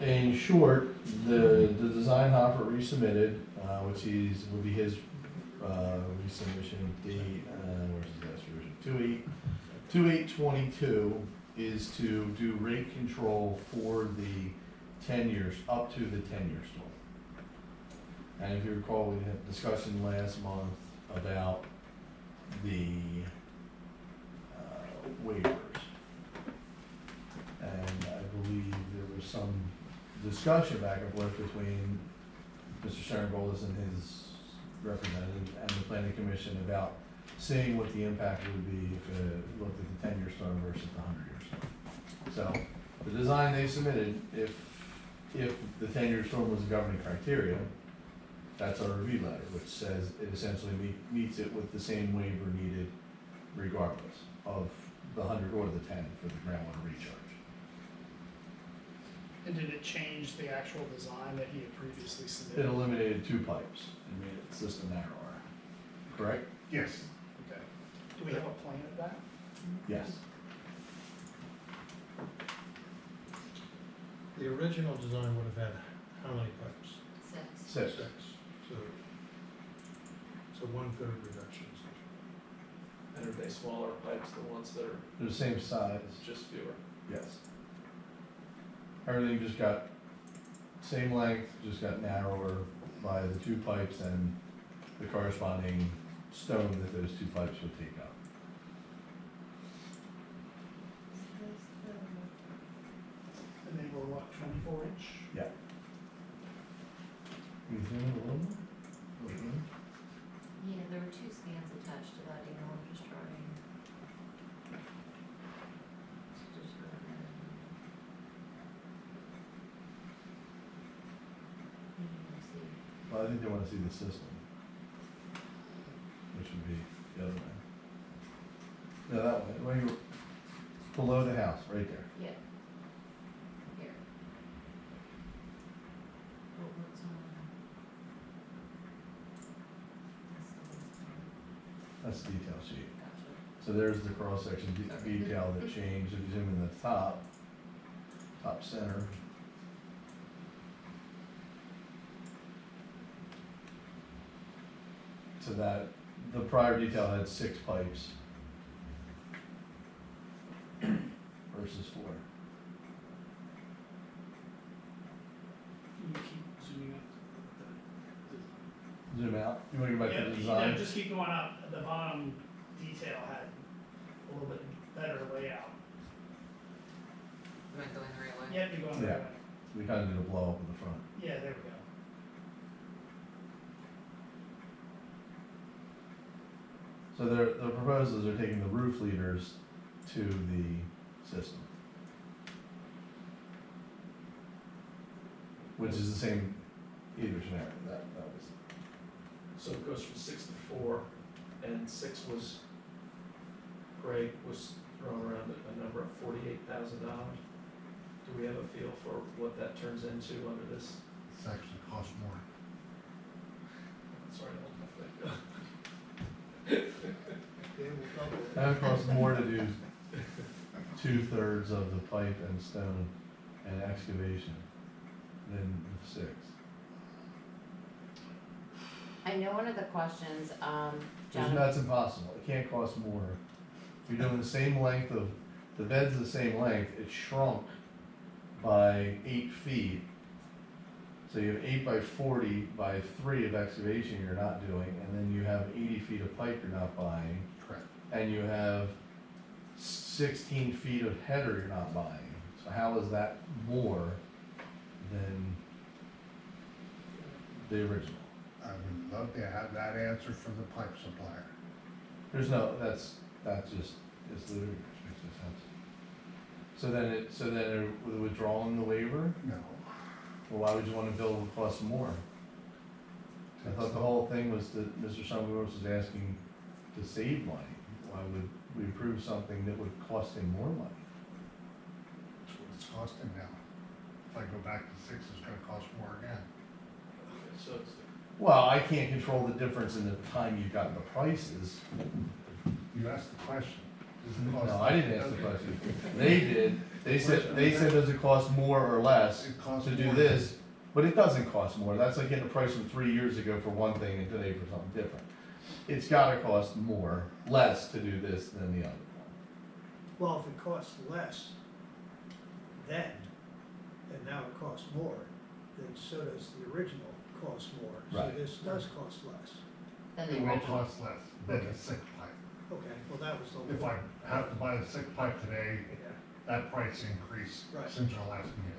In short, the design hopper resubmitted, which would be his, resubmission date, where's his last version? 2/8/22 is to do rate control for the 10 years, up to the 10-year storm. And if you recall, we had discussion last month about the waivers. And I believe there was some discussion back and forth between Mr. Sharon-Goldis and his representative and the planning commission about seeing what the impact would be if it looked at the 10-year storm versus the 100-year storm. So the design they submitted, if the 10-year storm was a governing criteria, that's our review letter, which says it essentially meets it with the same waiver needed regardless of the 100 or the 10 for the groundwater recharge. And did it change the actual design that he had previously It submitted? eliminated 2 pipes and made the system narrower, correct? Yes. Okay. Do we have a plan of that? Yes. The original design would have had how many pipes? 6. So 1/3 reduction. And are they smaller pipes, the ones that are They're the same size, just fewer? yes. Everything just got, same length, just got narrower by the 2 pipes and the corresponding stone that those 2 pipes would take up. And they were what, 24-inch? Yeah. Can you zoom in a little more? Yeah, there were 2 scans attached to that email, I'm just trying. Just go ahead. See. Well, I think they wanna see the system, which would be the other way. No, that way, when you're below the house, right there. Yeah. Here. What's on? That's the detail sheet. Gotcha. So there's the cross-section detail that changed, if you zoom in the top center. So that, the prior detail had 6 pipes versus 4. Can you keep zooming up? Zoom out, you wanna go back to the Yeah, design? just keep going up. The bottom detail had a little bit better layout. Am I going the right way? Yep, you're going the right way. We kinda did a blow up in the front. Yeah, there we go. So the proposals are taking the roof leaders to the system. Which is the same either scenario, that was, So it goes from 6 to 4, and 6 was, Greg was throwing around a number of $48,000. Do we have a feel for what that turns into under this? It's actually cost more. Sorry, I don't know if that- that would cost more to do 2/3 of the pipe and stone and excavation than the 6. I know one of the questions, That's impossible, it can't cost more. If you're doing the same length of, the bed's the same length, it's shrunk by 8 feet. So you have 8 by 40 by 3 of excavation you're not doing, and then you have 80 feet of pipe you're not buying, Correct. and you have 16 feet of header you're not buying. So how is that more than the original? I would love to have that answer from the pipe supplier. There's no, that's just, it's ludicrous, makes no sense. So then withdrawing the waiver, No. well, why would you wanna build what costs more? I thought the whole thing was that Mr. Summerworth was asking to save money. Why would we approve something that would cost him more money? That's what it's costing now. If I go back to 6, it's gonna cost more again. Okay, so it's, Well, I can't control the difference in the time you've gotten the prices. You asked the question. Does it cost- No, I didn't ask the Okay. question. They did. They said, does it cost more or less It costs to do more. this? But it doesn't cost more. That's like getting a price from 3 years ago for one thing and today for something different. It's gotta cost more, less to do this than the other one. Well, if it costs less then, and now it costs more, then so does the original cost more. So Right. this does cost less. Than It the will original. cost less than the SICK pipe. Okay, well, that was the. If I have to buy the SICK pipe today, Yeah. that price increased Right. since our last meeting.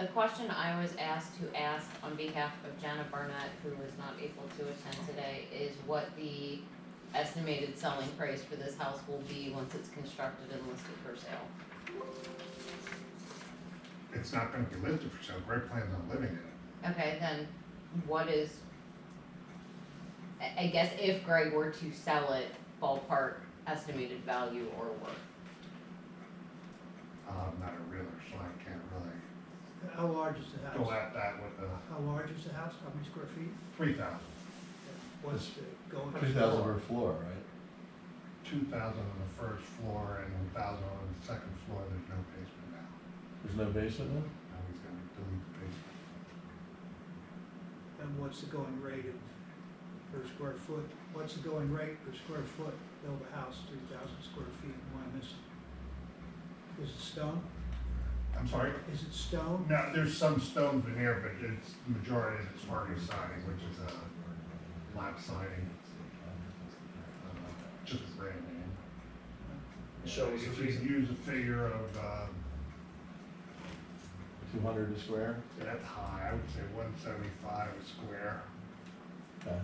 A question I was asked to ask on behalf of Jenna Barnett, who was not able to attend today, is what the estimated selling price for this house will be once it's constructed and listed for sale. It's not gonna be listed for sale, Greg plans on living in it. Okay, then what is, I guess if Greg were to sell it, ballpark estimated value or worth? I'm not a realtor, so I can't really How large is the go house? at that with the How large is the house? How many square feet? 3,000. What's the going? 2,000 per floor, right? 2,000 on the first floor and 1,000 on the second floor, there's no basement now. There's no basement now? Now he's gonna delete the basement. And what's the going rate of, per square foot? What's the going rate per square foot? Build a house, 3,000 square feet, what am I missing? Is it stone? I'm sorry? Is it stone? No, there's some stone veneer, but it's, the majority of it's hardy siding, which is a lap siding. Just a brand name. Show us If the you reason. use a figure of, 200 a square? that's high, I would say 175 a square. Okay.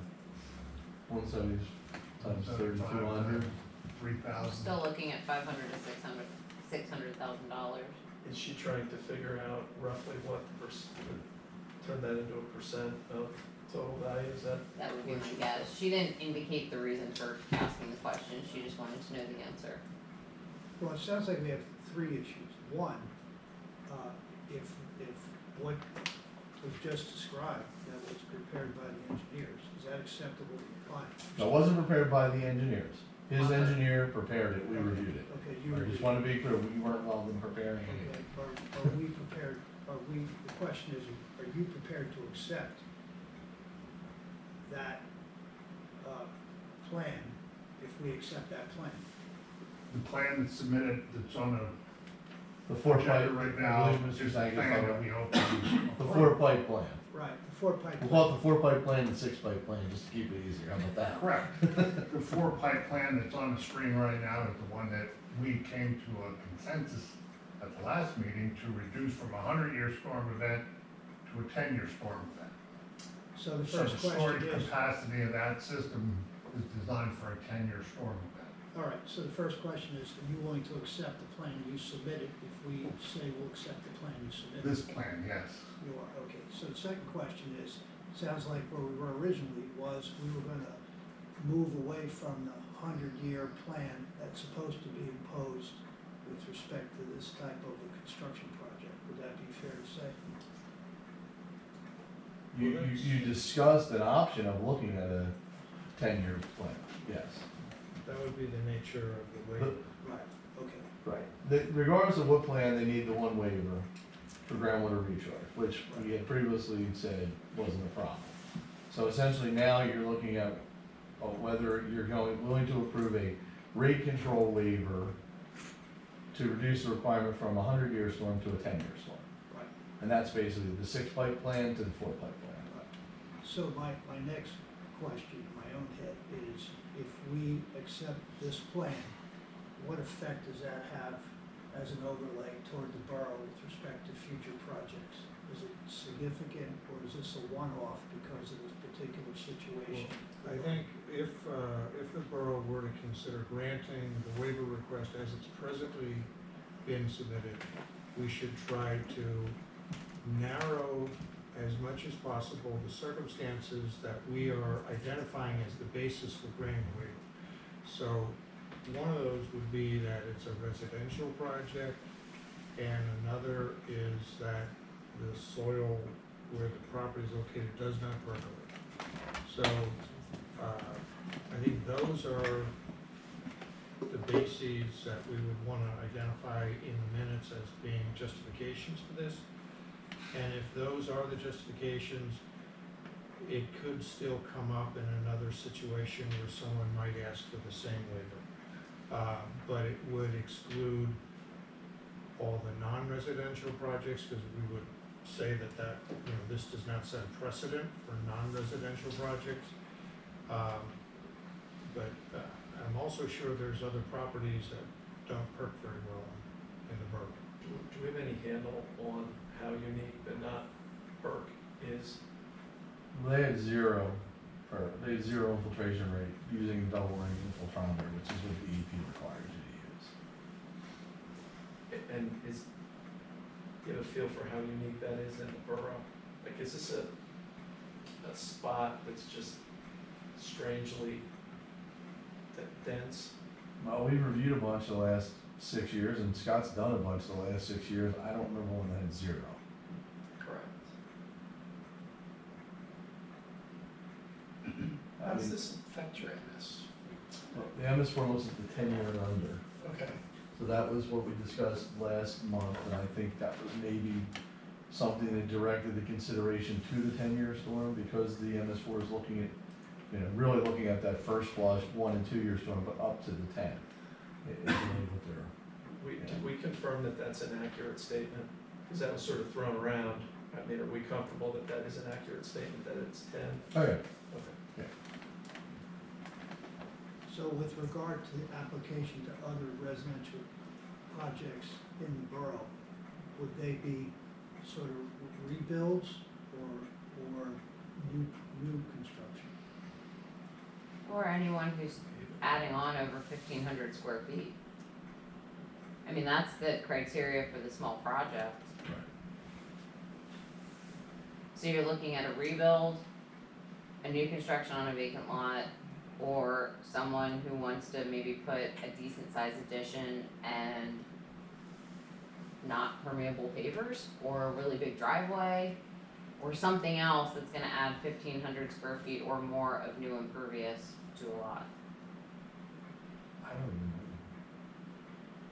170 times 3,200. 3,000. Still looking at $500 to $600,000. Is she trying to figure out roughly what turn that into a percent of total value, is that? That would be my guess. She didn't indicate the reason for asking the question, she just wanted to know the answer. Well, it sounds like we have three issues. One, if what was just described, that was prepared by the engineers, is that acceptable to the client? That wasn't prepared by the engineers. His engineer prepared it, we reviewed it. Okay, you I were. just want to be clear, we weren't involved in preparing it. Okay, are we prepared, the question is, are you prepared to accept that, plan, if we accept that plan? The plan that's submitted, that's on The the four pipe, projector right now, I is believe the Mr. Zang plan is that we hope to use. the four pipe plan. Right, the four pipe. We'll call it the four pipe plan and six pipe plan, just to keep it easier, how about that? Correct. The four pipe plan that's on the screen right now is the one that we came to a consensus at the last meeting to reduce from a 100-year storm event to a 10-year storm event. So the So first the storage question is, capacity of that system is designed for a 10-year storm event. all right, so the first question is, are you willing to accept the plan you submitted if we say we'll accept the plan you submitted? This plan, yes. You are, okay. So the second question is, sounds like where we were originally was we were gonna move away from the 100-year plan that's supposed to be imposed with respect to this type of a construction project. Would that be fair to say? You discussed an option of looking at a 10-year plan, yes. That would be the nature of the But- waiver. Right, okay. Right. Regardless of what plan, they need the one waiver for groundwater recharge, which we had previously said wasn't a problem. So essentially now you're looking at whether you're willing to approve a rate control waiver to reduce the requirement from a 100-year storm to a 10-year storm. Right. And that's basically the six pipe plan to the four pipe plan. So my next question in my own head is, if we accept this plan, what effect does that have as an overlay toward the borough with respect to future projects? Is it significant, or is this a one-off because of this particular situation? I think if the borough were to consider granting the waiver request as it's presently been submitted, we should try to narrow as much as possible the circumstances that we are identifying as the basis for granting the waiver. So one of those would be that it's a residential project, and another is that the soil where the property is located does not percolate. So, I think those are the bases that we would wanna identify in the minutes as being justifications for this. And if those are the justifications, it could still come up in another situation where someone might ask for the same waiver. But it would exclude all the non-residential projects, because we would say that, this does not set a precedent for non-residential projects. But I'm also sure there's other properties that don't perk very well in the borough. Do we have any handle on how unique the not perk is? They had zero infiltration rate using double ring infiltrometer, which is what the EP requires you to use. And you have a feel for how unique that is in the borough? Like, is this a spot that's just strangely dense? Well, we've reviewed a bunch the last 6 years, and Scott's done a bunch the last 6 years. I don't remember when they had zero. Correct. I How does mean, this affect your MS? well, the MS4 looks at the 10-year and under. Okay. So that was what we discussed last month, and I think that was maybe something that directed the consideration to the 10-year storm, because the MS4 is looking at, really looking at that first flush, 1 and 2 year storm, but up to the 10. Is really what they're. Did we confirm that that's an accurate statement? Because that was sort of thrown around. I mean, are we comfortable that that is an accurate statement, that it's 10? Oh, yeah. Okay. So with regard to the application to other residential projects in the borough, would they be sort of rebuilds or new construction? Or anyone who's adding on over 1,500 square feet. I mean, that's the criteria for the small project. Right. So you're looking at a rebuild, a new construction on a vacant lot, or someone who wants to maybe put a decent sized addition and not permeable pavers, or a really big driveway, or something else that's gonna add 1,500 square feet or more of new impervious to a lot. I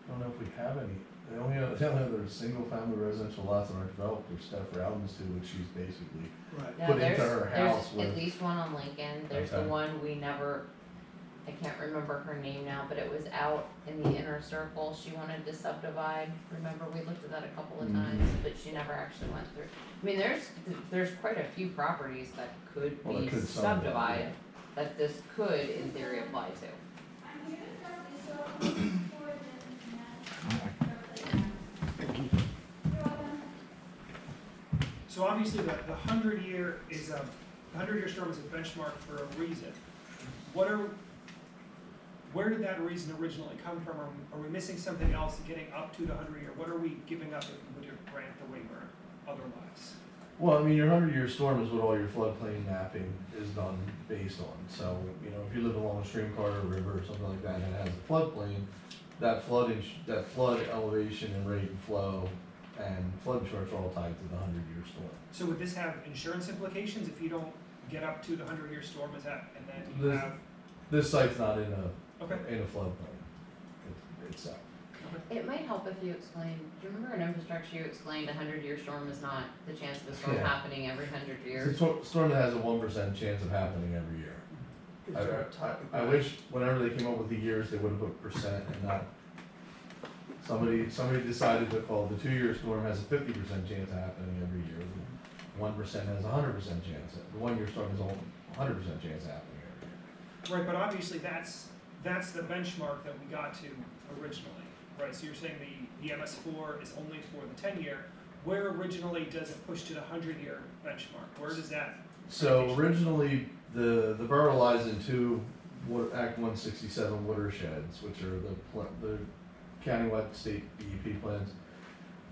don't know if we have any. The only other single family residential lots that aren't developed are Steph Rowland's too, which she's basically Right. No, put into her house there's at with. least one on Lincoln, there's the Okay. one we never, I can't remember her name now, but it was out in the inner circle, she wanted to subdivide, remember, we looked at that a couple of Mhm. times, but she never actually went through. I mean, there's quite a few properties that could Well, that be could subdivide, subdivided, that this could in theory apply to. So obviously the 100-year is the 100-year storm is a benchmark for a reason. Where did that reason originally come from? Are we missing something else getting up to the 100-year? What are we giving up if we were to grant the waiver otherwise? Well, I mean, your 100-year storm is what all your floodplain mapping is done based on. So, if you live along a stream, corridor, river, or something like that, and it has a floodplain, that flood elevation and rate and flow and flood insurance are all tied to the 100-year storm. So would this have insurance implications if you don't get up to the 100-year storm? Is that, and then you This- have, This site's not in a okay. floodplain itself. It might help if you explain, do you remember in infrastructure you explained a 100-year storm is not the chance of a storm Yeah. happening every 100 It's years? a storm that has a 1% chance of happening every year. Is there a type of- I wish whenever they came up with the years, they would have put percent and not, somebody decided to call the 2-year storm has a 50% chance of happening every year. 1% has a 100% chance, the 1-year storm has a 100% chance of happening every year. Right, but obviously that's the benchmark that we got to originally, right? So you're saying the MS4 is only for the 10-year. Where originally does it push to the 100-year benchmark? Where does that? So originally, the borough lies in two Act 167 watersheds, which are the countywide state DEP plans.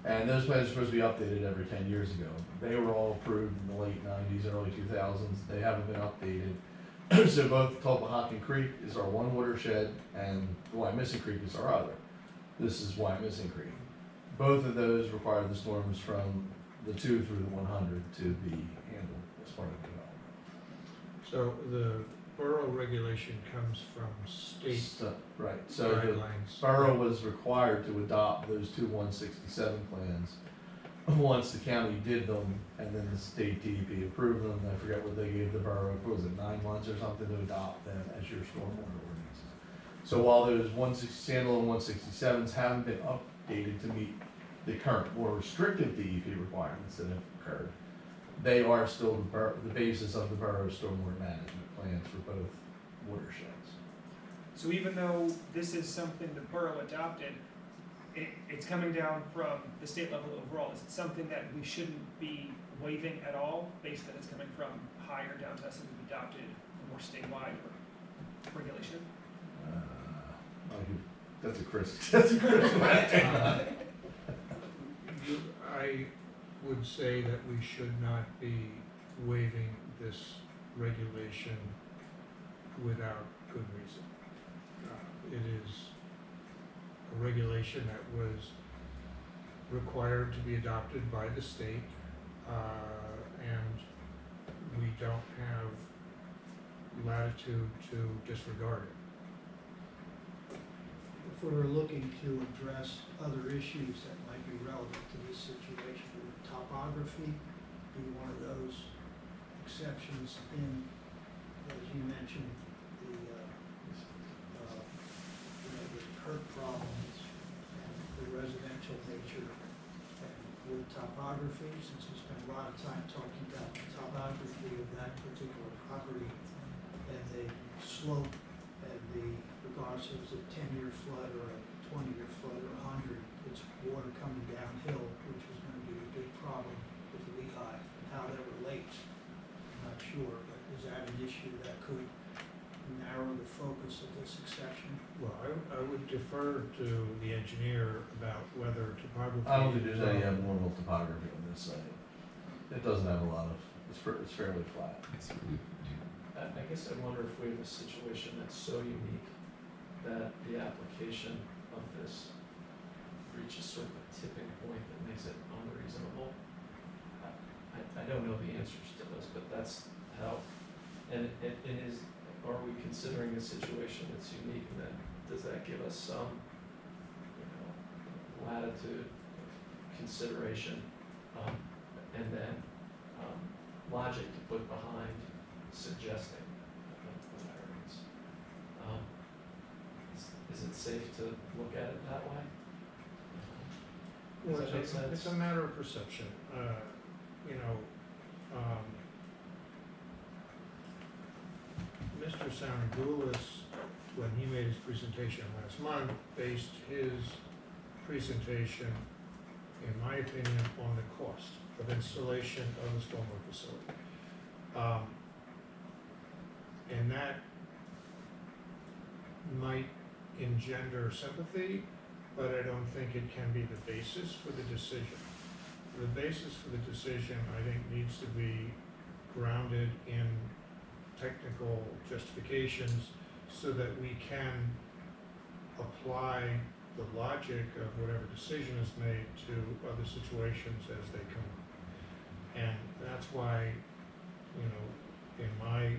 And those plans are supposed to be updated every 10 years ago. They were all approved in the late 90s, early 2000s. They haven't been updated. So both Tulpahawken Creek is our one watershed and Wyomissing Creek is our other. This is Wyomissing Creek. Both of those require the storms from the 2 through the 100 to be handled as part of the development. So the borough regulation comes from state Right, so the guidelines. borough was required to adopt those two 167 plans once the county did them, and then the state DEP approved them. I forget what they gave the borough, what was it, 9 months or something to adopt them as your stormwater ordinance. So while those standalone 167s haven't been updated to meet the current more restrictive DEP requirements that have occurred, they are still the basis of the borough's stormwater management plans for both watersheds. So even though this is something the borough adopted, it's coming down from the state level overall. Is it something that we shouldn't be waiving at all, based that it's coming from higher down to us and we've adopted a more statewide regulation? That's a Chris. That's a Chris. I would say that we should not be waiving this regulation without good reason. It is a regulation that was required to be adopted by the state, and we don't have latitude to disregard it. If we were looking to address other issues that might be relevant to this situation, would topography be one of those exceptions in, as you mentioned, the, the hurt problems and the residential nature, and with topography, since we spent a lot of time talking about the topography of that particular property and the slope and the, regardless if it's a 10-year flood or a 20-year flood or 100, it's water coming downhill, which is going to be a big problem with the Lehigh, and how that relates, I'm not sure, but is that an issue that could narrow the focus of this exception? Well, I would defer to the engineer about whether topography. I don't think there's any abnormal topography on this site. It doesn't have a lot of, it's fairly flat. I guess I wonder if we have a situation that's so unique that the application of this reaches sort of a tipping point that makes it unreasonable. I don't know the answers to this, but that's how, and it is, are we considering a situation that's unique, and then does that give us some, latitude, consideration, and then logic to put behind suggesting a variance? Is it safe to look at it that way? Does that make sense? It's a matter of perception. Mr. Sarangoulis, when he made his presentation last month, based his presentation, in my opinion, on the cost of installation of the stormwater facility. And that might engender sympathy, but I don't think it can be the basis for the decision. The basis for the decision, I think, needs to be grounded in technical justifications so that we can apply the logic of whatever decision is made to other situations as they come up. And that's why, in my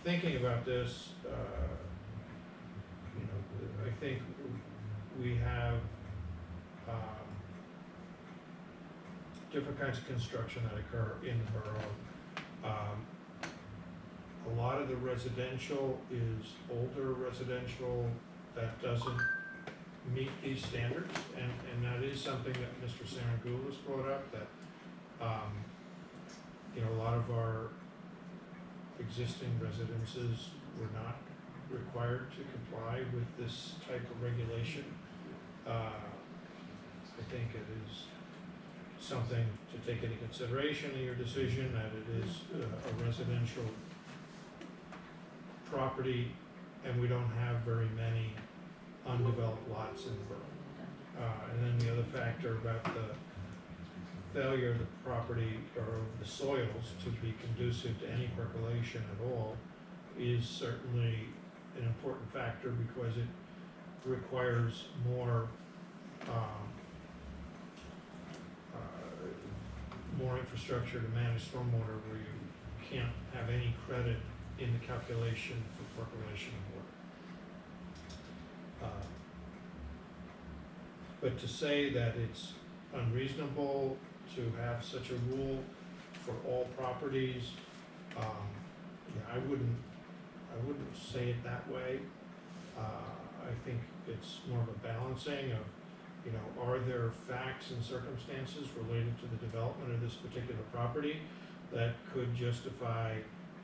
thinking about this, I think we have different kinds of construction that occur in the borough. A lot of the residential is older residential that doesn't meet these standards, and that is something that Mr. Sarangoulis brought up, that a lot of our existing residences were not required to comply with this type of regulation. I think it is something to take into consideration in your decision, that it is a residential property, and we don't have very many undeveloped lots in the borough. And then the other factor about the failure of the property or of the soils to be conducive to any percolation at all is certainly an important factor, because it requires more infrastructure to manage stormwater, where you can't have any credit in the calculation for percolation of water. But to say that it's unreasonable to have such a rule for all properties, yeah, I wouldn't say it that way. I think it's more of a balancing of, you know, are there facts and circumstances related to the development of this particular property that could justify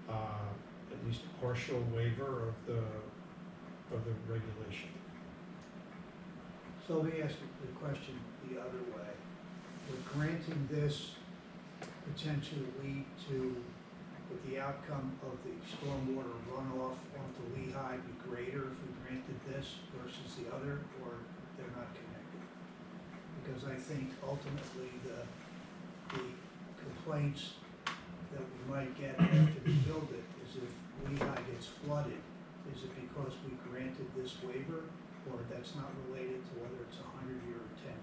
at least a partial waiver of the regulation? So let me ask the question the other way. Would granting this potentially lead to, would the outcome of the stormwater runoff onto Lehigh be greater if we granted this versus the other, or they're not connected? Because I think ultimately the complaints that we might get after we build it is if Lehigh gets flooded, is it because we granted this waiver, or that's not related to whether it's 100-year or 10?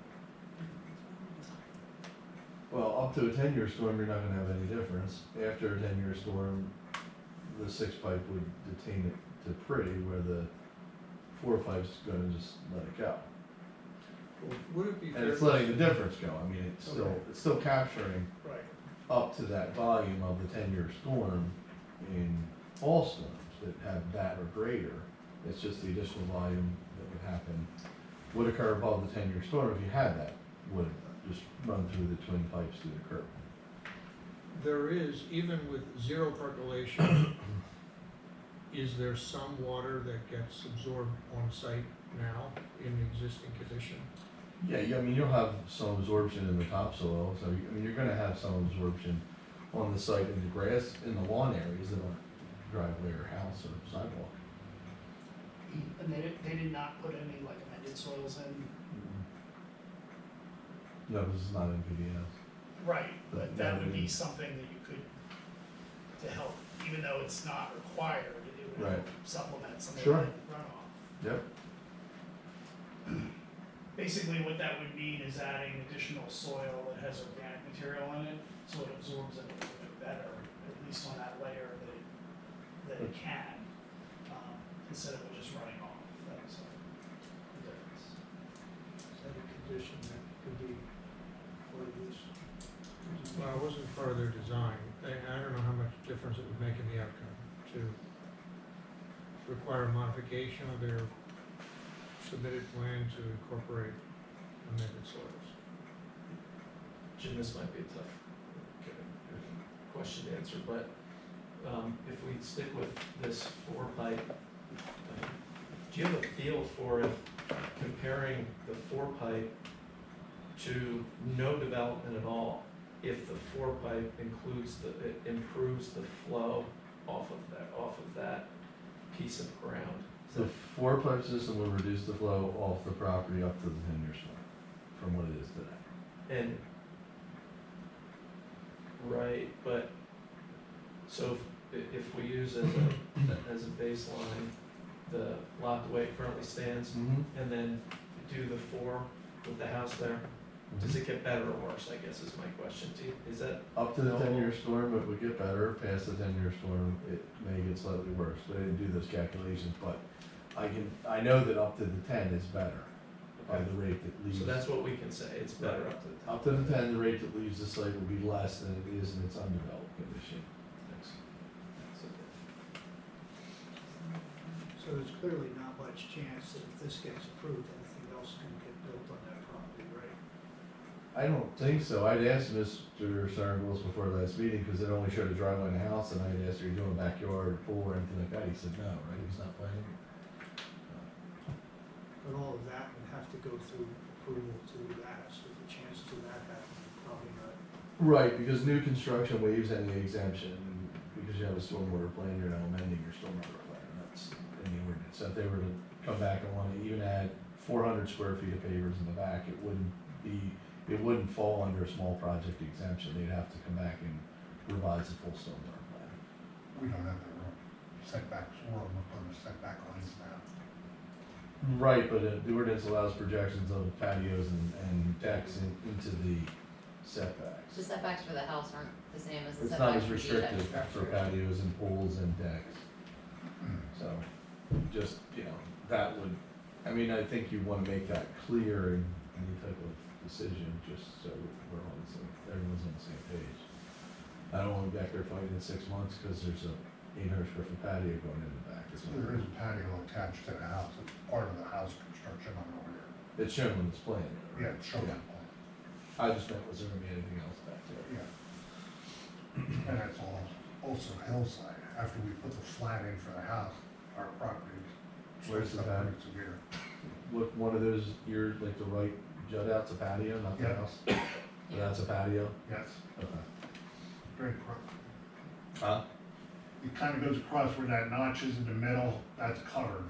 Well, up to a 10-year storm, you're not gonna have any difference. After a 10-year storm, the 6 pipe would detain it to pretty, where the 4 pipe's gonna just let it go. Well, would it be And fair? it's letting the difference go. I mean, Okay. it's still capturing Right. up to that volume of the 10-year storm in all storms that have that or greater. It's just the additional volume that would happen, would occur above the 10-year storm if you had that, would just run through the twin pipes through the curb. There is, even with zero percolation, is there some water that gets absorbed on site now in the existing condition? Yeah, I mean, you'll have some absorption in the topsoil, so, I mean, you're gonna have some absorption on the site in the grass, in the lawn areas that aren't driveway or house or sidewalk. And they did not put any like amended soils in? No, this is not in PDS. Right, but that would be Mm. something that you could, to help, even though it's not required, it would help Right. supplement some of Sure. the runoff. Yep. Basically, what that would mean is adding additional soil that has organic material in it, so it absorbs it a little bit better, at least on that layer that it can, instead of it just running off, that's the difference. Is that a condition that could be part of this? Well, it wasn't part of their design. I don't know how much difference it would make in the outcome to require a modification of their submitted plan to incorporate amended soils. Jim, this might be a tough question to answer, but if we stick with this 4 pipe, do you have a feel for if comparing the 4 pipe to no development at all, if the 4 pipe it improves the flow off of that piece of ground? The 4 pipe system will reduce the flow off the property up to the 10-year storm from what it is today. And, right, but, so if we use as a baseline, the lot the way it currently stands, and then do the 4 with the house there, does it get better or worse, I guess is my question to you, is that? Up to the 10-year storm, it would get better. Past the 10-year storm, it may get slightly worse. I didn't do those calculations, but I know that up to the 10 is better by the rate that leaves. So that's what we can say, it's better up to the top. Up to the 10, the rate that leaves the site will be less than it is in its undeveloped condition. Thanks. So there's clearly not much chance that if this gets approved, anything else can get built on that property, right? I don't think so. I'd asked Mr. Sarangos before last meeting, because it only showed a driveway in the house, and I had asked, are you doing a backyard pool or anything like that? He said, no, right, he's not planning. But all of that would have to go through approval to that, so the chance to that happening, probably not. Right, because new construction waives any exemption, because you have a stormwater plan, you're now amending your stormwater plan, and that's in the ordinance. So if they were to come back and want to even add 400 square feet of pavers in the back, it wouldn't fall under a small project exemption. They'd have to come back and revise the full stormwater plan. We don't have the room. Setbacks, we're on the setback lines now. Right, but the ordinance allows projections of patios and decks into the setbacks. The setbacks for the house aren't the same as the It's not setbacks as for detached restrictive for structures. patios and pools and decks. So, just, you know, that would, I mean, I think you wanna make that clear in any type of decision, just so we're on the same, everyone's on the same page. I don't wanna be back there fighting in 6 months, cause there's a 800-square-foot patio going in the back. It's So there is a patio attached to the house, it's part of the house construction on over there. It's shown on this plan. Yeah, it's shown Yeah. on the plan. I just meant, was there gonna be anything else back there? Yeah. And that's all, also hillside, after we put the flat in for the house, our property. Where's the pad? Severe. Look, one of those, you're like the right jut out's a patio, not the Yeah. house? That's a patio? Yes, Okay. very close. Huh? It kind of goes across where that notch is in the middle, that's covered.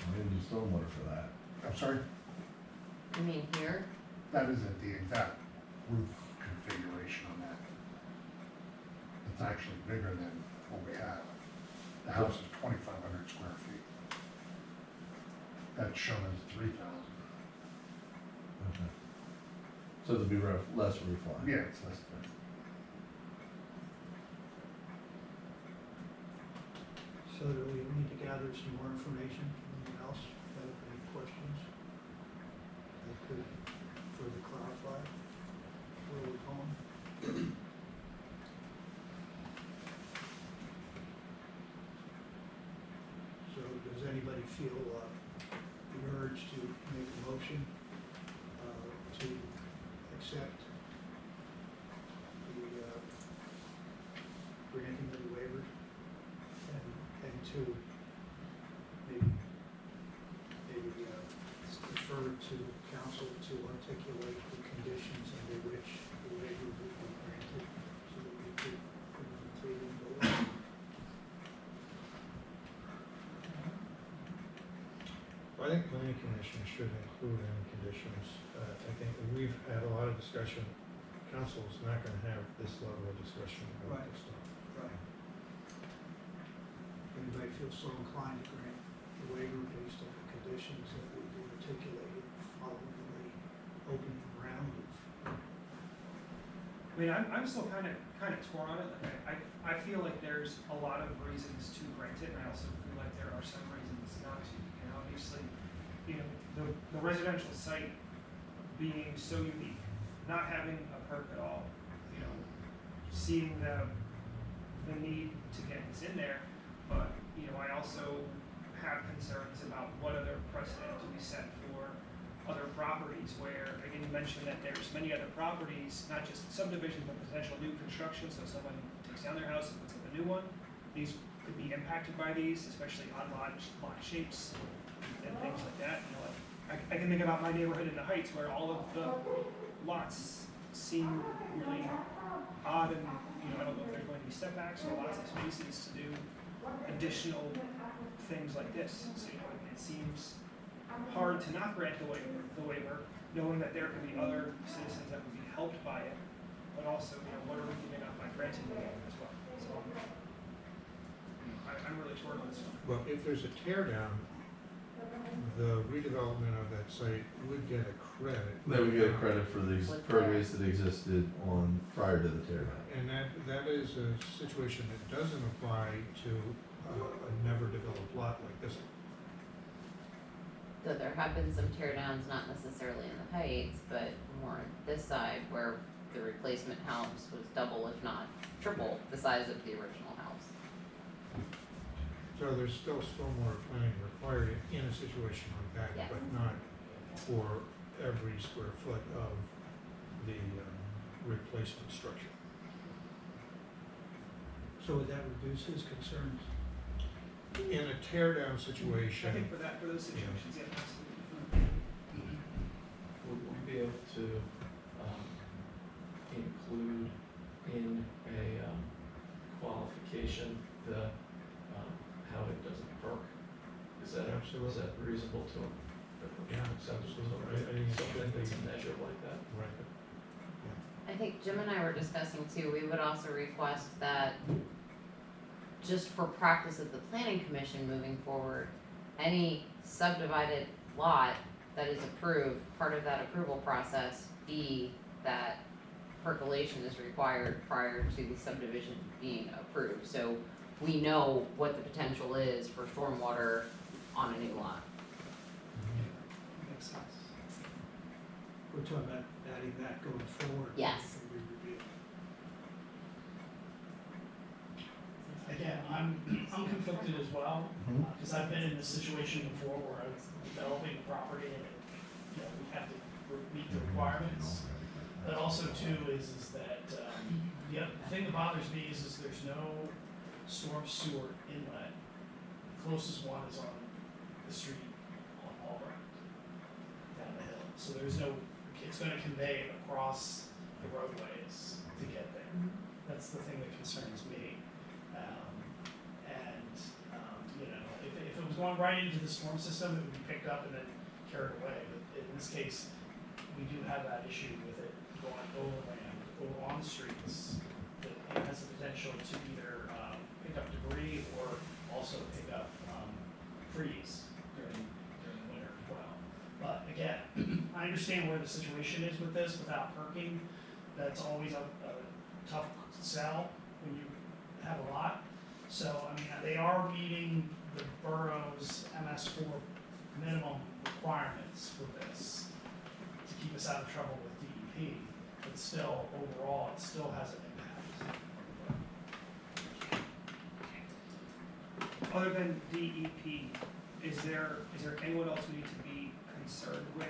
I didn't do stormwater for that. I'm sorry, You mean here? that isn't the exact roof configuration on that. It's actually bigger than what we have. The house is 2,500 square feet. That's shown as 3,000. Okay. So there'll be less roof line? Yeah, it's less than. So do we need to gather some more information? Anyone else have any questions? That could further clarify where we're going? So does anybody feel the urge to make a motion to accept the granting of the waiver and to maybe defer to council to articulate the conditions under which the waiver would be granted so that we could put it in the law. I think planning commission should include any conditions. I think we've had a lot of discussion, council's not gonna have this level of discussion about Right. this stuff. Right. Anybody feel so inclined to grant the waiver based on the conditions that we articulated following the opening round of I mean, I'm still kind of torn on it. Like I feel like there's a lot of reasons to grant it, and I also feel like there are some reasons not to. And obviously, you know, the residential site being so unique, not having a perk at all, you know, seeing the need to get this in there, but you know, I also have concerns about what other precedent do we set for other properties where, again, you mentioned that there's many other properties, not just subdivisions, but potential new construction, so someone takes down their house and puts up a new one. These could be impacted by these, especially on lot shapes and things like that. You know, I can think about my neighborhood in the Heights where all of the lots seem really odd and, you know, I don't know if there's going to be setbacks or lots of spaces to do additional things like this. So, you know, it seems hard to not grant the waiver, knowing that there could be other citizens that would be helped by it, but also, you know, what are we giving up by granting the waiver as well? So, I'm really torn on this one. Well, if there's a tear down, the redevelopment of that site would get a credit. They would get credit for these pervious that existed on, prior to the tear down. And that is a situation that doesn't apply to a never developed lot like this one. So there have been some tear downs, not necessarily in the Heights, but more on this side where the replacement house was double, if not triple, the size of the original house. So there's still stormwater planning required in a situation like that, Yes. but not for every square foot of the replacement structure. So would that reduce his concerns? In a tear down I situation, think for those situations, yeah, absolutely. Would we be able to, include in a, qualification the, how it doesn't perk? Is that Absolutely. reasonable to? Yeah, acceptable absolutely. to I think it something should that's be. a measure like that? right, I think Jim and I were discussing too, we would also request that just for practice of the planning commission moving forward, any subdivided lot that is approved, part of that approval process be that percolation is required prior to the subdivision being approved, so we know what the potential is for stormwater on a new lot. Makes sense. We're talking about adding that going forward. Yes. When we review. Again, I'm conflicted as well, Mhm. because I've been in this situation before where I was developing a property and, you know, we have to meet the requirements. But also too is that, the other thing that bothers me is there's no storm sewer inlet. The closest one is on the street on Albright, down the hill. So there's no, it's gonna convey it across the roadways to get there. That's the thing that concerns me. You know, if it was going right into the storm system, it would be picked up and then carried away. But in this case, we do have that issue with it going overland, over on the streets. That it has the potential to either pick up debris or also pick up freeze during the winter as well. But again, I understand where the situation is with this without perking. That's always a tough sell when you have a lot. So, I mean, they are meeting the borough's MS4 minimum requirements for this to keep us out of trouble with DEP, but still, overall, it still has an impact. Other than DEP, is there anyone else we need to be concerned with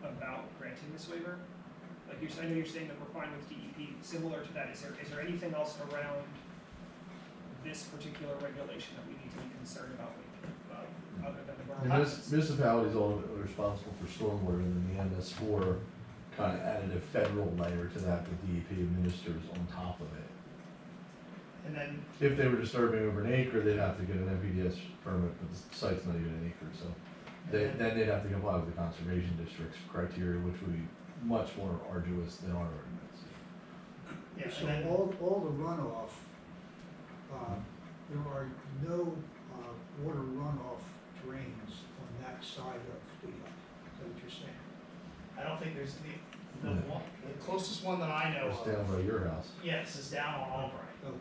about granting this waiver? Like I know you're saying that we're fine with DEP, similar to that, is there anything else around this particular regulation that we need to be concerned about other than the And borough? municipalities all responsible for stormwater, and then the MS4 kind of added a federal layer to that with DEP administers on top of it. And then, If they were disturbing over an acre, they'd have to get an NPDS permit, but the site's not even an acre, so then they'd have to comply with the conservation district's criteria, which would be much more arduous than our ordinance. yeah, So and then, all the runoff, there are no, water runoff drains on that side of the, is that what you're saying? I don't think there's the closest one that I know It's of, down by your house. yes, is down on Albright. Okay,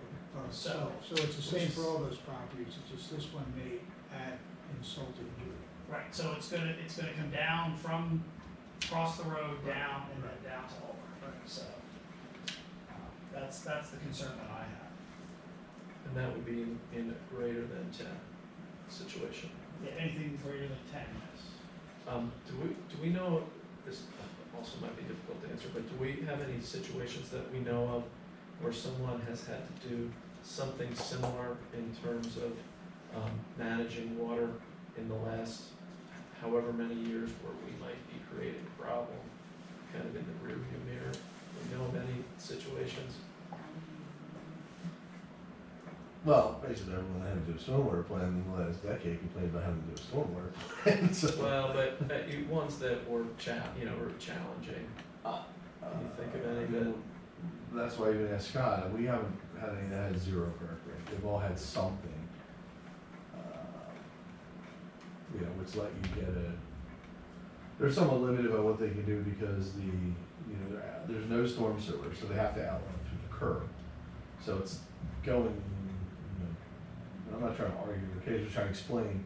So- so it's the same which for is- all those properties, it's just this one may add insult to injury. Right, so it's gonna come down from across the road down and then down to Albright, so. That's the concern that I have. And that would be in a greater than 10 situation. Yeah, anything greater than 10, yes. Do we know, this also might be difficult to answer, but do we have any situations that we know of where someone has had to do something similar in terms of managing water in the last however many years where we might be creating a problem kind of in the rearview mirror? Do we know of any situations? Well, basically everyone that had to do a stormwater plan in the last decade complained about having to do a stormwater plan, so. Well, but ones that were were challenging. Can you think of any that? That's why I even asked Scott, we haven't had any that had zero perk rate, they've all had something. Which let you get they're somewhat limited by what they can do because there's no storm sewer, so they have to outlet through the curb. So it's going, I'm not trying to argue the case, I'm trying to explain.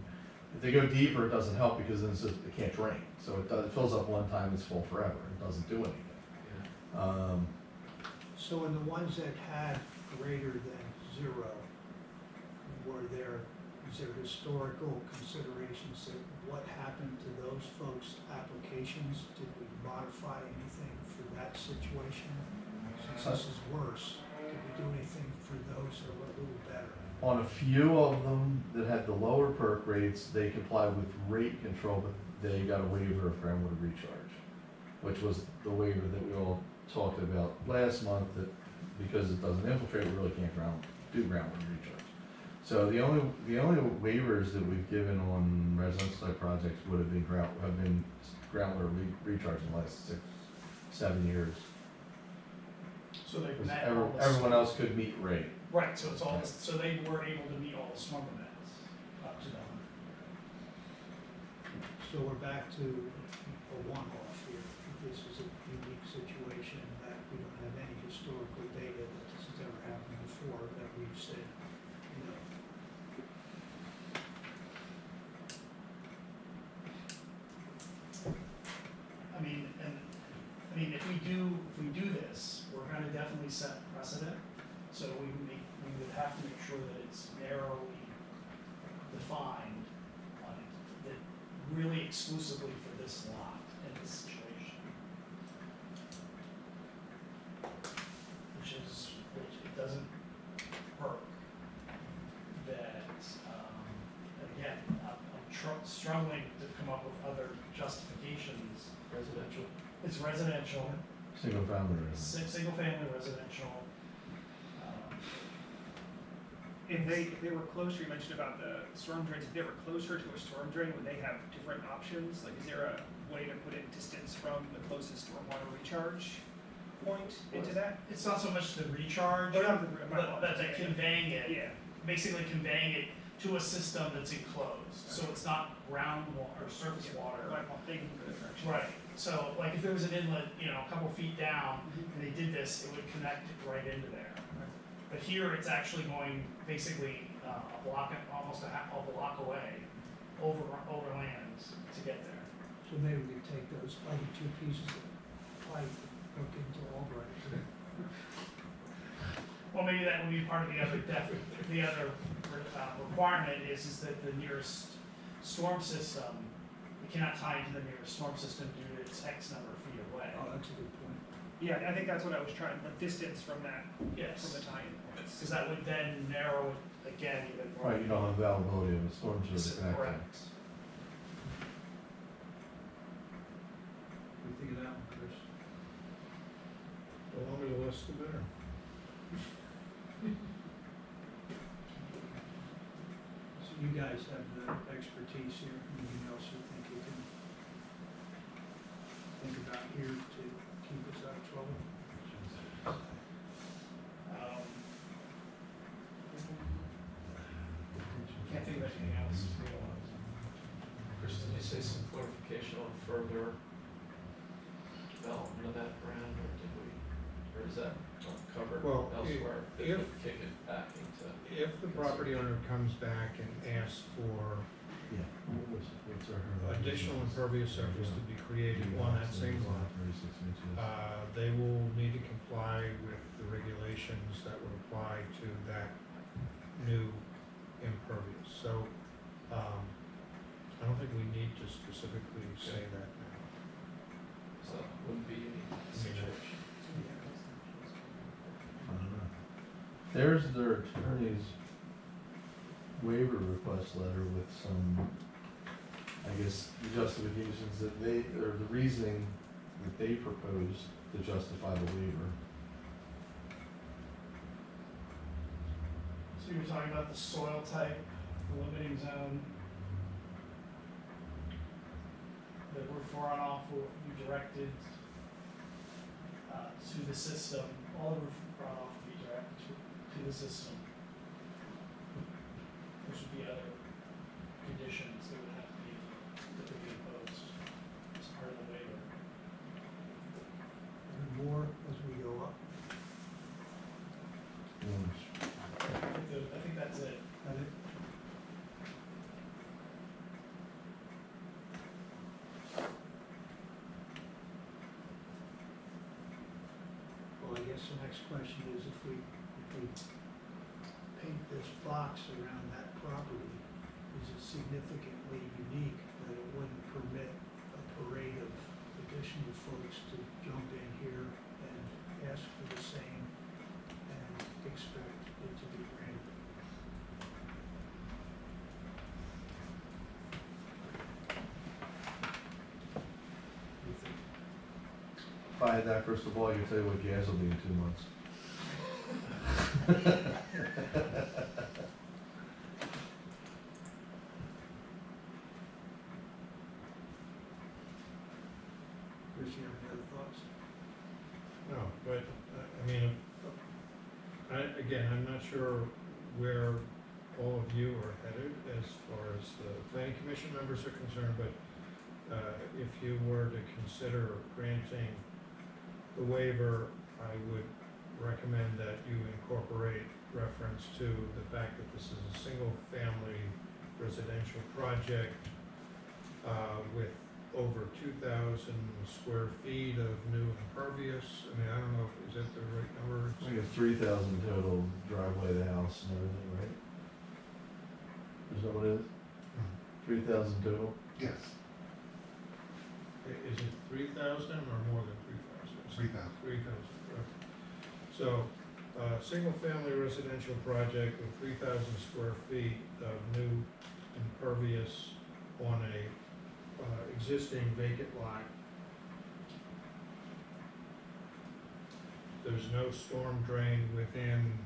If they go deeper, it doesn't help because then it can't drain. So it fills up one time, it's full forever, it doesn't do anything. Yeah. So in the ones that had greater than zero, is there historical considerations that what happened to those folks' applications? Did we modify anything for that situation? Since this is worse, did we do anything for those that were a little better? On a few of them that had the lower perk rates, they complied with rate control, but they got a waiver of groundwater recharge, which was the waiver that we all talked about last month, that because it doesn't infiltrate, we really can't do groundwater recharge. So the only waivers that we've given on residential type projects would have been groundwater recharge in the last 6-7 years. So they've Because met all the. everyone else could meet rate. Right, so it's all, so they were able to meet all the storm events up to them. So we're back to a one-off here. This is a unique situation that we don't have any set precedent. So we would have to make sure that it's narrowly defined, that really exclusively for this lot in this situation. Which it doesn't hurt that, and again, I'm struggling to come up with other justifications. Residential. It's residential, Single family residence. single family residential. If they were closer, you mentioned about the storm drains, if they were closer to a storm drain, would they have different options? Like, is there a way to put in distance from the closest stormwater recharge point into that? It's not so much the recharge, Oh, not the- but the conveying it, Yeah, basically conveying it to a system that's enclosed, so it's not groundwater or surface water. my fault, thank you for the correction. Right, so like if there was an inlet, a couple feet down, Mhm. and they did this, it would connect it right into there. But here, it's actually going basically a block, almost a block away, over lands to get there. So maybe we could take those other two pieces of pipe, hook into Albright. Well, maybe that would be part of the other requirement is that the nearest storm system, we cannot tie into the nearest storm system due to its X number of feet away. Oh, that's a good point. Yeah, I think that's what I was trying, the distance from that, from Yes, the tie-in points. because that would then narrow it again even more. Right, you don't have availability of a storm sewer to connect to. Correct. What do you think of that one, Chris? The longer the list, the better. So you guys have the expertise here, anything else you think you can think about here to keep us out of trouble? Can't think of anything else. Chris, did you say some clarification on further development of that ground, or is that covered Well, elsewhere? That if- would kick it back into. If the property owner comes back and asks for Yeah. What's our? additional impervious surface to be created on that same lot, 36 inches. they will need to comply with the regulations that would apply to that new impervious. So, I don't think we need to specifically say that now. So that wouldn't be any situation. I don't know. There's their attorney's waiver request letter with some, I guess, justifications that they, or the reasoning that they proposed to justify the waiver. So you're talking about the soil type, the limiting zone. The roof runoff will be directed to the system, all the roof runoff will be directed to the system. There should be other conditions that would have to be imposed as part of the waiver. And more as we go up. I think that's it. That it? Well, I guess the next question is if we paint this box around that property, is it significantly unique that it wouldn't permit a parade of additional folks to jump in here and ask for the same and expect it to be granted? You think? If I had that crystal ball, I could tell you what gas will be in 2 months. Chris, you have any other thoughts? No, but, again, I'm not sure where all of you are headed as far as the planning commission members are concerned, but, if you were to consider granting the waiver, I would recommend that you incorporate reference to the fact that this is a single-family residential project, with over 2,000 square feet of new impervious. I don't know, is that the right number? 3,000 total driveway, the house and everything, right? Is that what it is? 3,000 total? Yes, Is it 3,000 or more than 3,000? 3,000. 3,000, okay. So, single-family residential project with 3,000 square feet of new impervious on a, existing vacant lot. There's no storm drain within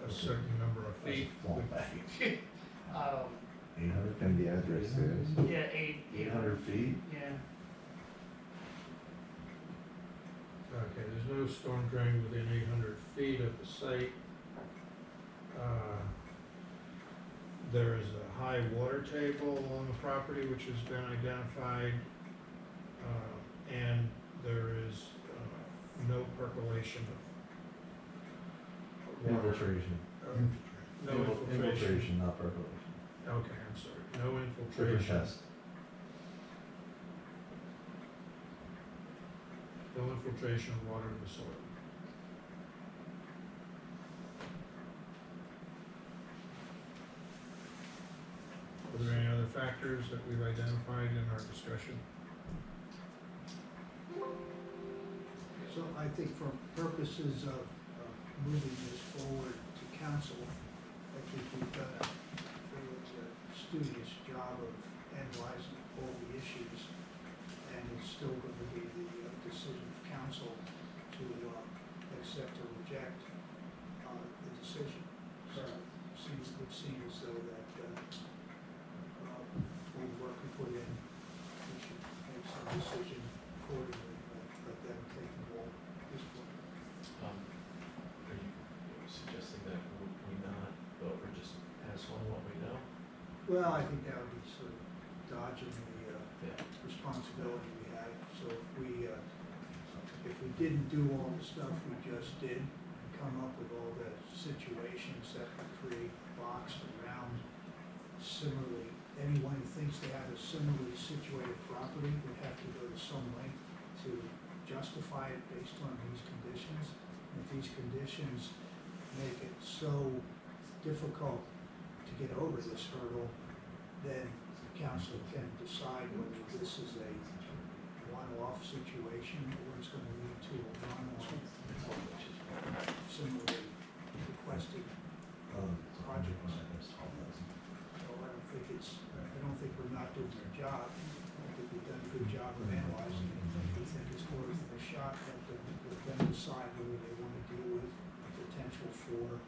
a certain number of feet. which- 800 And the address is? Yeah, 800 feet? Yeah. Okay, there's no storm drain within 800 feet of the site. There is a high water table along the property which has been identified, and there is no percolation of water. Infiltration. No infiltration. Infiltration, not percolation. Okay, I'm sorry, no Different infiltration. test. No infiltration of water in the soil. Are there any other factors that we've identified in our discussion? So I think for purposes of moving this forward to council, I think we've done a fairly studious job of analyzing all the issues, and it's still going to be the decision of council to accept or reject the decision. So it would seem as though that all the work we put in, we should make some decision accordingly, let them take the ball at this point. Are you suggesting that we not vote or just pass on what we know? Well, I think that would be sort of dodging the Yeah. responsibility we have. So if we didn't do all the stuff we just did, and come up with all the situations that would create blocks around similarly, anyone who thinks they have a similarly situated property would have to go to some length to justify it based on these conditions. And if these conditions make it so difficult to get over this hurdle, then the council can decide whether this is a one-off situation or it's gonna lead to a one-off, similarly requested project. So I don't think we're not doing our job. I think we've done a good job of analyzing it. We think it's worth a shot, let them decide whether they wanna deal with the potential for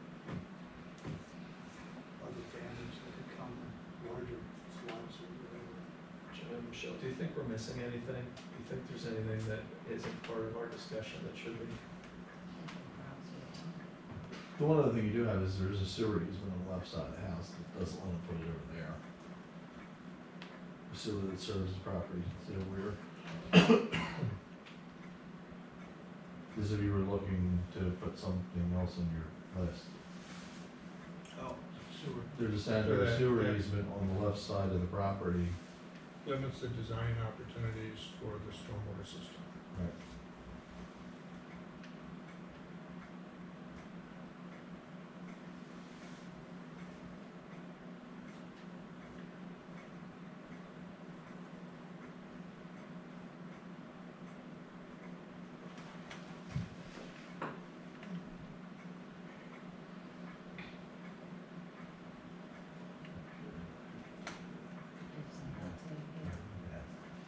other damage that could come, larger floods or whatever. Jim and Michelle, do you think we're missing anything? Do you think there's anything that isn't part of our discussion that should be? The one other thing you do have is there's a sewer easement on the left side of the house that doesn't want to put it over there. A sewer that serves the property, is it weird? As if you were looking to put something else on your list. Oh, sewer. There's a sanitary that, sewer yeah. easement on the left side of the property. Limits the design opportunities for the stormwater system. Right.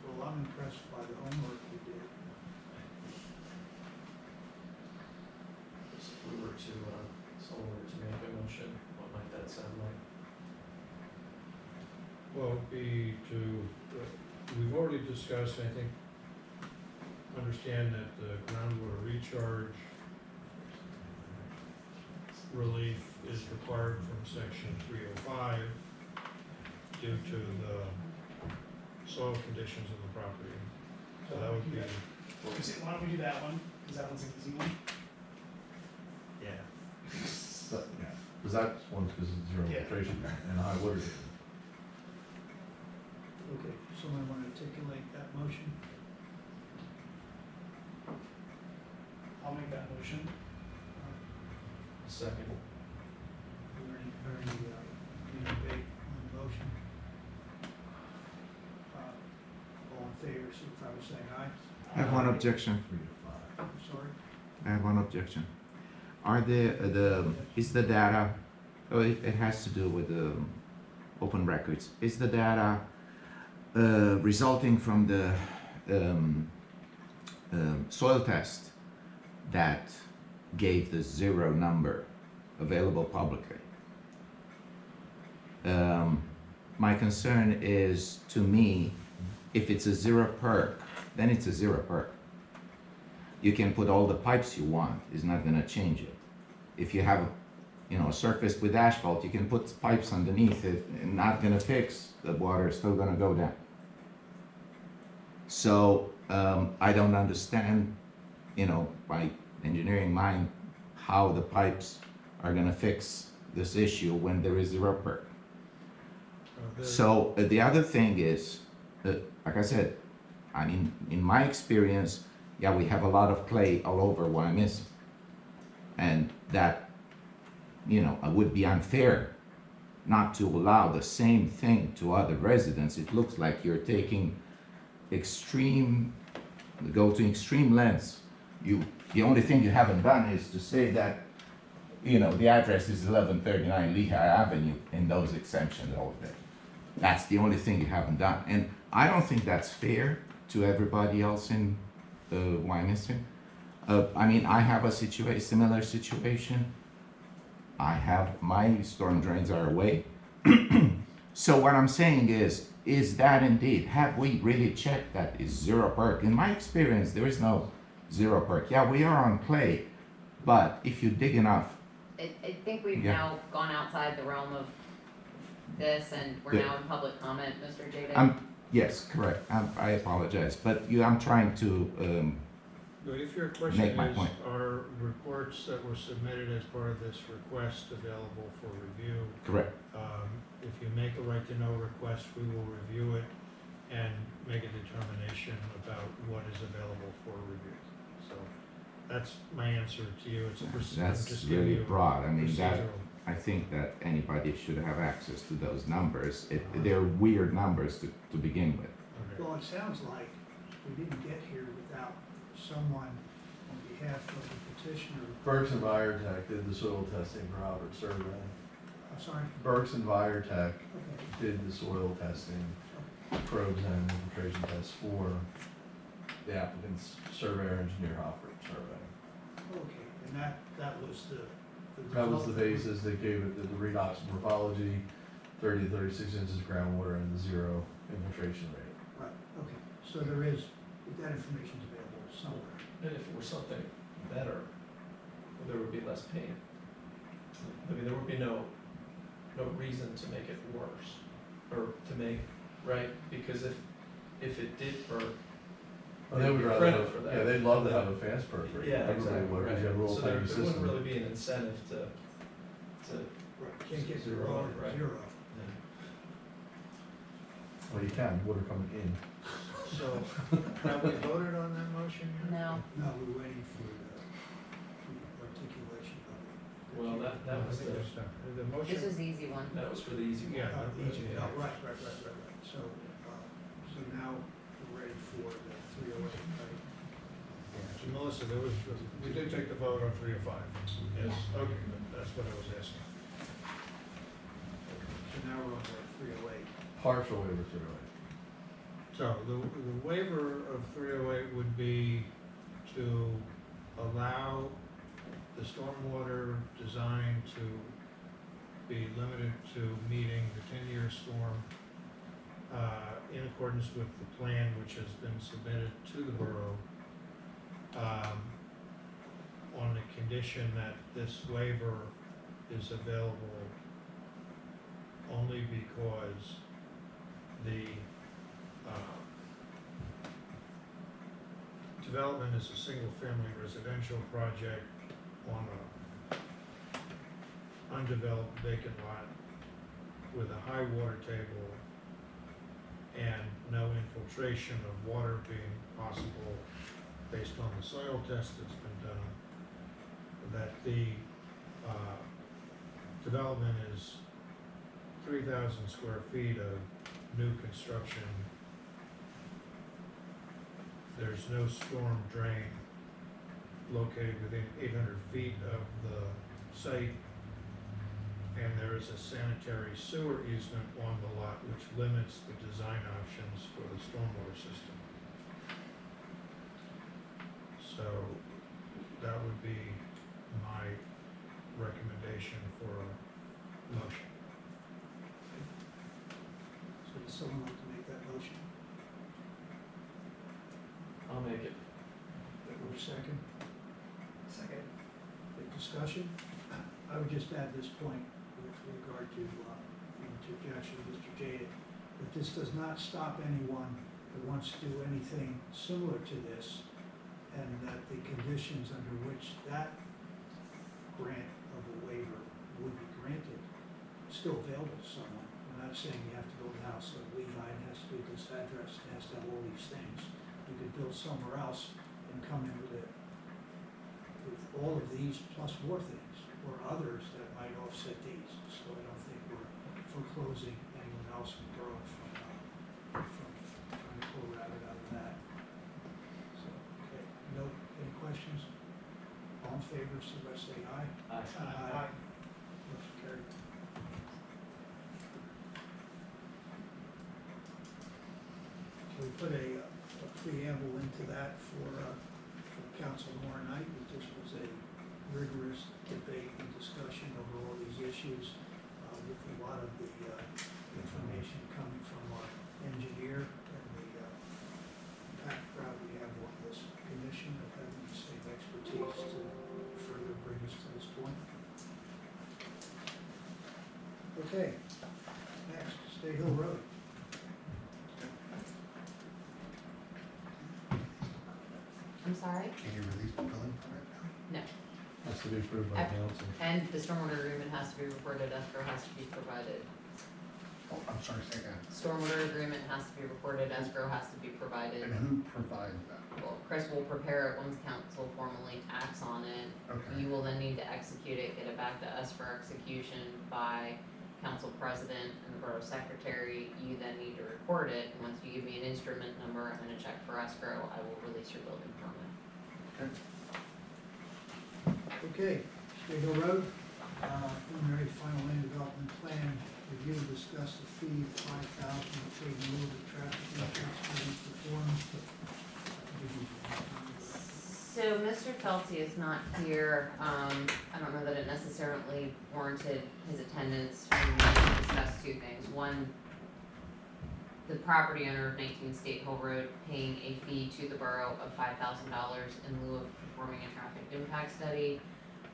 Well, I'm impressed by the homework we did. If we were to, someone were to make a motion, what might that sound like? Well, it'd be to, we've already discussed, I think, understand that the groundwater recharge relief is required from section 305 due to the soil conditions of the property. So that would be, Why don't we do that one, because that one's an easy one. yeah. But, yeah, because that one's because it's zero Yeah. filtration and high water table. Okay, someone want to articulate that motion? I'll I'll make that motion. Second. Any debate on the motion? All in favor, signify by saying aye. I have one objection. I'm sorry? I have one objection. Are is the data, oh, it has to do with the open records. Is the data resulting from the soil test that gave the 0 number available publicly? My concern is, to me, if it's a 0 perk, then it's a 0 perk. You can put all the pipes you want, it's not gonna change it. If you have, a surface with asphalt, you can put pipes underneath it and not gonna fix, the water is still gonna go down. So, I don't understand, by engineering mind, how the pipes are gonna fix this issue when there is 0 perk. So, the other thing is, like I said, in my experience, yeah, we have a lot of clay all over Wyomissing. And that, it would be unfair not to allow the same thing to other residents. It looks like you're taking go to extreme lengths. The only thing you haven't done is to say that, the address is 1139 Lehigh Avenue in those exemptions over there. That's the only thing you haven't done. And I don't think that's fair to everybody else in Wyomissing. I have a similar situation. I have, my storm drains are away. So what I'm saying is that indeed, have we really checked that is 0 perk? In my experience, there is no 0 perk. Yeah, we are on clay, but if you dig enough, I think we've Yeah. now gone outside the realm of this, and we're Yeah. now in public comment, Mr. Jada. yes, correct, I apologize, but I'm trying to, But if your question Make my is, point. are reports that were submitted as part of this request available for review? correct. If you make a right to know request, we will review it and make a determination about what is available for review. So that's my answer to you. It's a That's just giving really you a broad. procedural. I think that anybody should have access to those numbers. They're weird numbers to begin with. Okay. Well, it sounds like we didn't get here without someone on behalf of the petitioner. Burks and Viretech did the soil testing for Albert Survey. I'm sorry, Burks and Viretech okay. did the soil testing, probes and infiltration tests for the applicant's surveyor engineer Hoffer survey. Okay, and that was the That was the result. basis, they gave it the redox morphology, 30 to 36 inches of groundwater and the 0 infiltration rate. Right, okay, so that information's available somewhere. And if it were something better, there would be less pain. There would be no reason to make it worse, or to make, right, because if it did burn, Well, they would Give rather, credit have- for that. yeah, they'd love to have a fast perk rate. yeah, Everybody exactly, would, 'cause you have a right, real so tiny there wouldn't system. really be an incentive to, Right, can't get Zero, zero, right. zero. Well, you can, water coming in. So, have we voted on that motion yet? No, No, we're waiting for the articulation of it. well, that was I think it's done. The this motion, is the easy one. that was for the easy one. Yeah. Easy, Yeah. oh, right. So now we're ready for the 308, right? so Melissa, we did take the vote on 3 or 5. Yes, okay, that's what I was asking. So now we're on to 308. Partial waiver 308. So the waiver of 308 would be to allow the stormwater design to be limited to meeting the 10-year storm in accordance with the plan which has been submitted to the borough on the condition that this waiver is available only because the development is a single-family residential project on a undeveloped vacant lot with a high water table and no infiltration of water being possible based on the soil test that's been done. that the, development is 3,000 square feet of new construction. There's no storm drain located within 800 feet of the site. And there is a sanitary sewer easement on the lot which limits the design options for the stormwater system. So that would be my recommendation for a motion. So does someone like to make that motion? I'll make it. Or second? Second. Any discussion? I would just add this point with regard to, interjection, Mr. Jada, that this does not stop anyone that wants to do anything similar to this, and that the conditions under which that grant of a waiver would be granted still available to someone. We're not saying you have to build a house at Lehigh, it has to be this address, it has to have all these things. You could build somewhere else and come in with all of these plus more things, or others that might offset these. So I don't think we're foreclosing anyone else in the borough from trying to pull a rabbit out of that. So, okay, no, any questions? All in favor, so by say aye. Aye. Motion carried. Can we put a preamble into that for council tomorrow night? This was a rigorous debate and discussion over all these issues, with a lot of the information coming from our engineer and the background we have on this commission of having the same expertise to further bring us to this point. Okay, next, State Hill Road. I'm sorry? Can you release the building permit now? No. Has to be approved by council. And the stormwater agreement has to be recorded, escrow has to be provided. Oh, I'm sorry, say again. Stormwater agreement has to be recorded, escrow has to be provided. And who provides that? Well, Chris will prepare it once council formally acts on it. Okay. You will then need to execute it, get it back to us for execution by council president and the borough secretary. You then need to record it, and once you give me an instrument number and a check for escrow, I will release your building permit. Okay. Okay, State Hill Road, preliminary final land development plan, review and discuss the fee of $5,000 to remove the traffic impacts study performed. So Mr. Felty is not here. I don't know that it necessarily warranted his attendance. We need to discuss two things. One, the property owner of 19 State Hill Road paying a fee to the borough of $5,000 in lieu of performing a traffic impact study,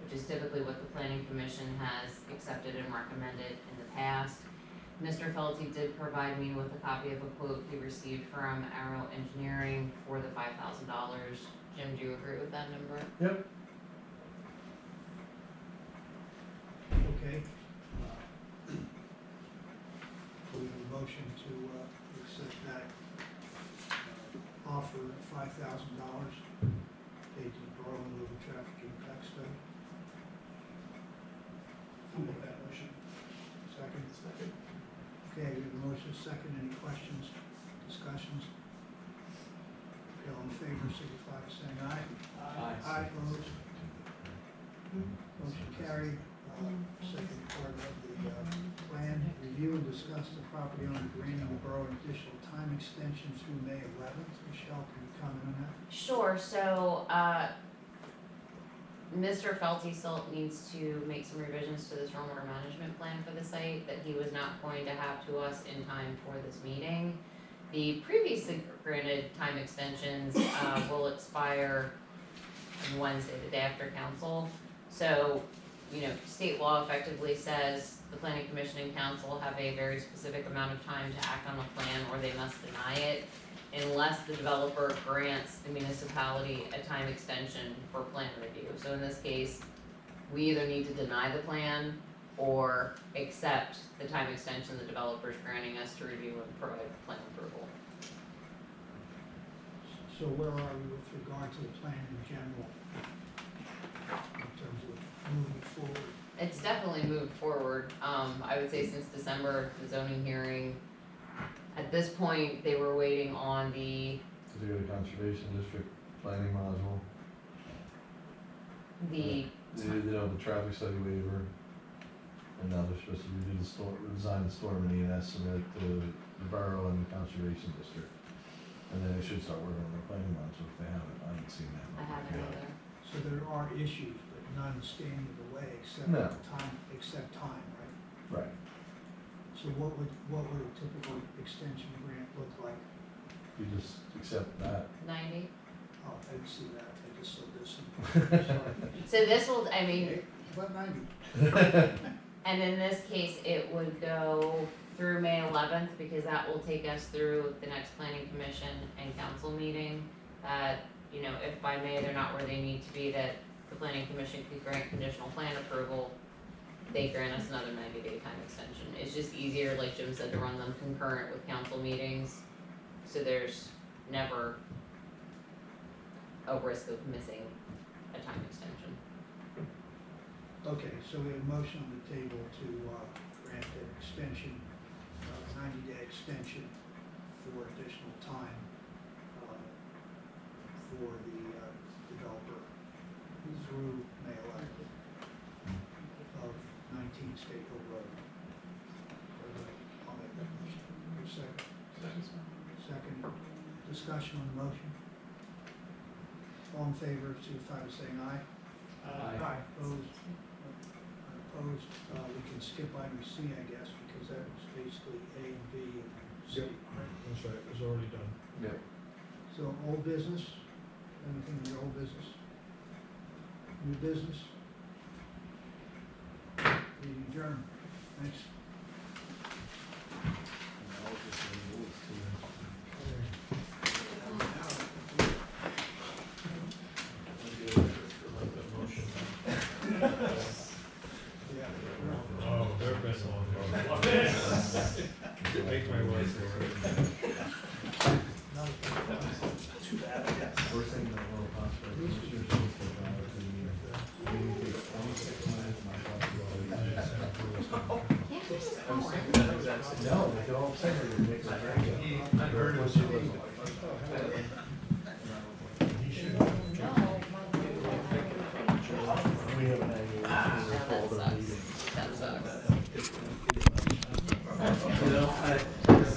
which is typically what the planning commission has accepted and recommended in the past. Mr. Felty did provide me with a copy of a quote he received from Arrow Engineering for the $5,000. Jim, do you agree with that number? Yep. Okay. We have a motion to accept that offer of $5,000 paid to the borough in lieu of a traffic impact study. I'll make that motion. Second? Second. Okay, we have a motion, second, any questions, discussions? Okay, all in favor, signify by saying aye. Aye. Opposed? Motion carried. Second part of the plan, review and discuss the property owner granting the borough an additional time extension through May 11th. Michelle, can you comment on that? Sure, so, Mr. Felty still needs to make some revisions to the stormwater management plan for the site that he was not going to have to us in time for this meeting. The previously granted time extensions, will expire on Wednesday, the day after council. So, you know, state law effectively says the planning commission and council have a very specific amount of time to act on a plan, or they must deny it, unless the developer grants the municipality a time extension for plan review. So in this case, we either need to deny the plan or accept the time extension the developer's granting us to review and provide plan approval. So where are we with regard to the plan in general? In terms of definitely moved forward, I would say since December, the zoning hearing. At this point, they were waiting on the, To do the conservation district planning module, the, the traffic study waiver. And now they're supposed to redo the design the storm and ENS, submit it to the borough and the conservation district. And then they should start working on the planning module if they haven't, I haven't seen that. I haven't either. So there are issues, but none standing in the way except No. time, right? Right, So what would a typical extension grant look like? you just accept that. 90? Oh, I didn't see that, I just saw this. Sorry. So this will, I mean, About 90. and in this case, it would go through May 11th, because that will take us through the next planning commission and council meeting. You know, if by May they're not where they need to be, that the planning commission could grant conditional plan approval, they grant us another 90-day time extension. It's just easier, like Jim said, to run them concurrent with council meetings, so there's never a risk of missing a time extension. Okay, so we have a motion on the table to grant an extension, 90-day extension for additional time for the developer through May 11th of 19 State Hill Road. I'll make that motion. Second, discussion on the motion. All in favor, signify by saying aye. Aye. Opposed? Opposed, we can skip item C, I guess, because that was basically A and B and C. Yep. That's right, it was already done. Yep. So old business, anything in your old business? New business? Meeting adjourned, thanks. Oh, they're best on. Take my word for it. Too bad, I guess. We're saying that little hospital, this is your city for $1 a year. You take 26 minutes, my possibility. Can't we just call it? No,